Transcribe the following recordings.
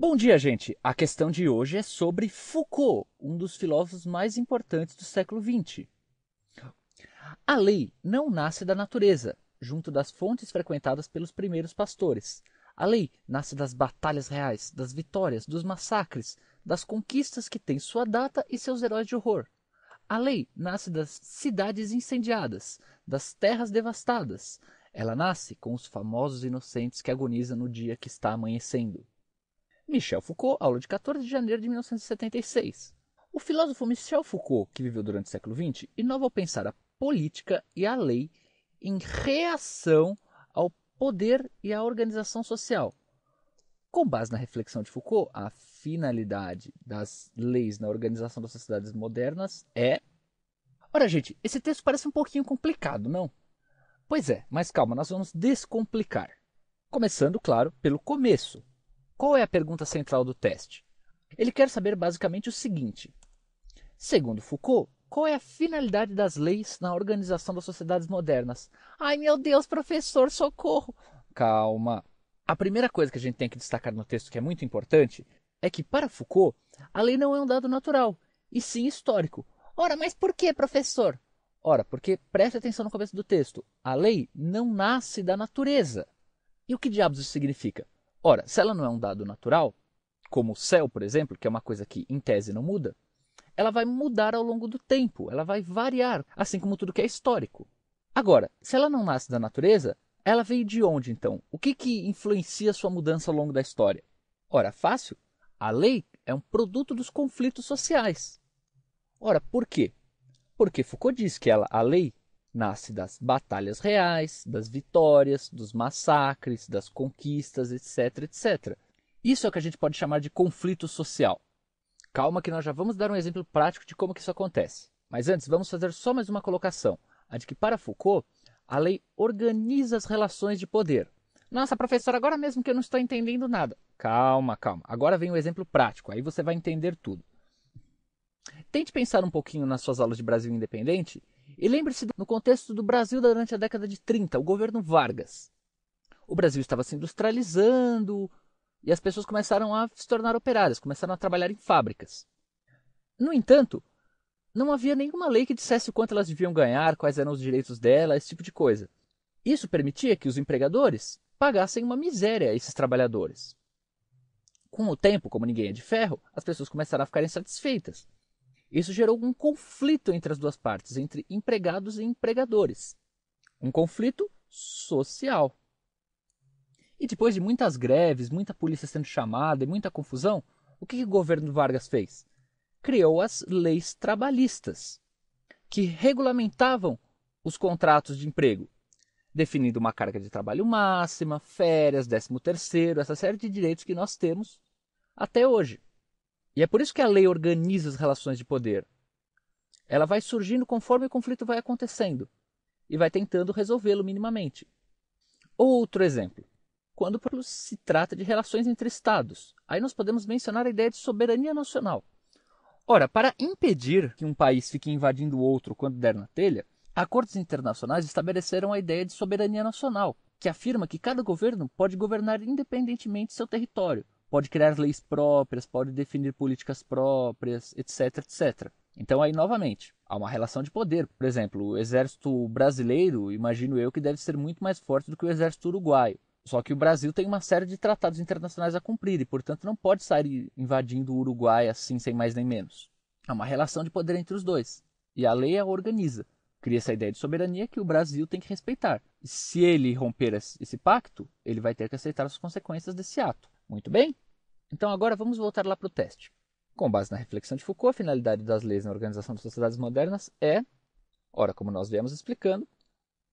Bom dia, gente! A questão de hoje é sobre Foucault, um dos filósofos mais importantes do século XX. A lei não nasce da natureza, junto das fontes frequentadas pelos primeiros pastores. A lei nasce das batalhas reais, das vitórias, dos massacres, das conquistas que têm sua data e seus heróis de horror. A lei nasce das cidades incendiadas, das terras devastadas. Ela nasce com os famosos inocentes que agonizam no dia que está amanhecendo. Michel Foucault, aula de 14 de janeiro de 1976. O filósofo Michel Foucault, que viveu durante o século XX, inova ao pensar a política e a lei em reação ao poder e à organização social. Com base na reflexão de Foucault, a finalidade das leis na organização das sociedades modernas é... Ora, gente, esse texto parece um pouquinho complicado, não? Pois é, mas calma, nós vamos descomplicar. Começando, claro, pelo começo. Qual é a pergunta central do teste? Ele quer saber basicamente o seguinte. Segundo Foucault, qual é a finalidade das leis na organização das sociedades modernas? Ai meu Deus, professor, socorro! Calma. A primeira coisa que a gente tem que destacar no texto, que é muito importante, é que para Foucault, a lei não é um dado natural, e sim histórico. Ora, mas por que, professor? Ora, porque, preste atenção no começo do texto, a lei não nasce da natureza. E o que diabos isso significa? Ora, se ela não é um dado natural, como o céu, por exemplo, que é uma coisa que em tese não muda, ela vai mudar ao longo do tempo, ela vai variar, assim como tudo que é histórico. Agora, se ela não nasce da natureza, ela veio de onde então? O que influencia sua mudança ao longo da história? Ora, fácil, a lei é um produto dos conflitos sociais. Ora, por quê? Porque Foucault diz que a lei nasce das batalhas reais, das vitórias, dos massacres, das conquistas, etc, etc. Isso é o que a gente pode chamar de conflito social. Calma que nós já vamos dar um exemplo prático de como que isso acontece. Mas antes, vamos fazer só mais uma colocação. A de que para Foucault, a lei organiza as relações de poder. Nossa, professor, agora mesmo que eu não estou entendendo nada. Calma, calma. Agora vem o exemplo prático, aí você vai entender tudo. Tente pensar um pouquinho nas suas aulas de Brasil Independente e lembre-se no contexto do Brasil durante a década de 30, o governo Vargas. O Brasil estava se industrializando e as pessoas começaram a se tornar operárias, começaram a trabalhar em fábricas. No entanto, não havia nenhuma lei que dissesse o quanto elas deviam ganhar, quais eram os direitos delas, esse tipo de coisa. Isso permitia que os empregadores pagassem uma miséria a esses trabalhadores. Com o tempo, como ninguém é de ferro, as pessoas começaram a ficar insatisfeitas. Isso gerou um conflito entre as duas partes, entre empregados e empregadores. Um conflito social. E depois de muitas greves, muita polícia sendo chamada e muita confusão, o que o governo Vargas fez? Criou as leis trabalhistas, que regulamentavam os contratos de emprego, definindo uma carga de trabalho máxima, férias, 13º, essa série de direitos que nós temos até hoje. E é por isso que a lei organiza as relações de poder. Ela vai surgindo conforme o conflito vai acontecendo e vai tentando resolvê-lo minimamente. Outro exemplo. Quando se trata de relações entre estados, aí nós podemos mencionar a ideia de soberania nacional. Ora, para impedir que um país fique invadindo o outro quando der na telha, acordos internacionais estabeleceram a ideia de soberania nacional, que afirma que cada governo pode governar independentemente de seu território, pode criar leis próprias, pode definir políticas próprias, etc, etc. Então aí, novamente, há uma relação de poder. Por exemplo, o exército brasileiro, imagino eu, que deve ser muito mais forte do que o exército uruguaio. Só que o Brasil tem uma série de tratados internacionais a cumprir e, portanto, não pode sair invadindo o Uruguai assim, sem mais nem menos. Há uma relação de poder entre os dois. E a lei a organiza. Cria essa ideia de soberania que o Brasil tem que respeitar. E se ele romper esse pacto, ele vai ter que aceitar as consequências desse ato. Muito bem? Então agora vamos voltar lá para o teste. Com base na reflexão de Foucault, a finalidade das leis na organização das sociedades modernas é, ora, como nós viemos explicando,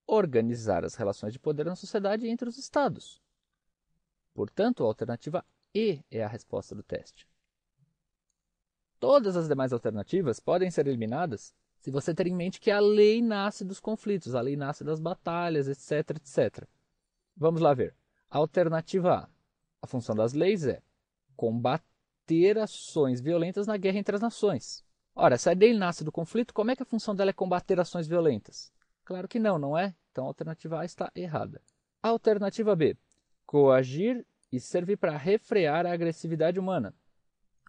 organizar as relações de poder na sociedade entre os estados. Portanto, a alternativa E é a resposta do teste. Todas as demais alternativas podem ser eliminadas se você ter em mente que a lei nasce dos conflitos, a lei nasce das batalhas, etc, etc. Vamos lá ver. A alternativa A. A função das leis é combater ações violentas na guerra entre as nações. Ora, se a lei nasce do conflito, como é que a função dela é combater ações violentas? Claro que não, não é? Então a alternativa A está errada. A alternativa B. Coagir e servir para refrear a agressividade humana.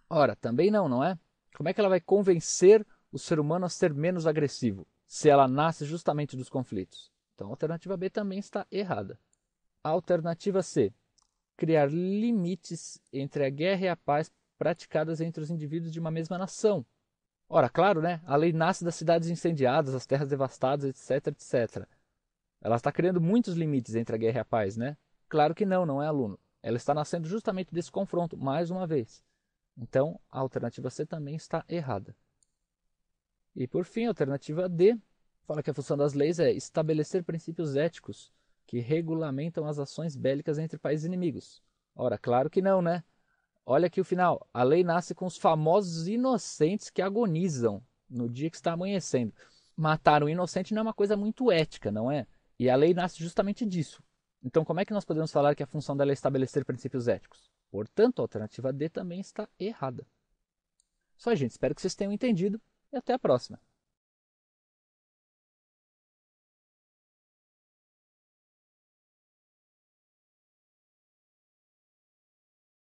Ora, também não, não é? Como é que ela vai convencer o ser humano a ser menos agressivo, se ela nasce justamente dos conflitos? Então a alternativa B também está errada. A alternativa C, criar limites entre a guerra e a paz praticadas entre os indivíduos de uma mesma nação. Ora, claro, né? A lei nasce das cidades incendiadas, das terras devastadas, etc, etc. Ela está criando muitos limites entre a guerra e a paz, né? Claro que não, não é, aluno. Ela está nascendo justamente desse confronto, mais uma vez. Então, a alternativa C também está errada. E por fim, a alternativa D fala que a função das leis é estabelecer princípios éticos que regulamentam as ações bélicas entre países inimigos. Ora, claro que não, né? Olha aqui o final. A lei nasce com os famosos inocentes que agonizam no dia que está amanhecendo. Matar um inocente não é uma coisa muito ética, não é? E a lei nasce justamente disso. Então, como é que nós podemos falar que a função dela é estabelecer princípios éticos? Portanto, a alternativa D também está errada. Só, gente, espero que vocês tenham entendido e até a próxima.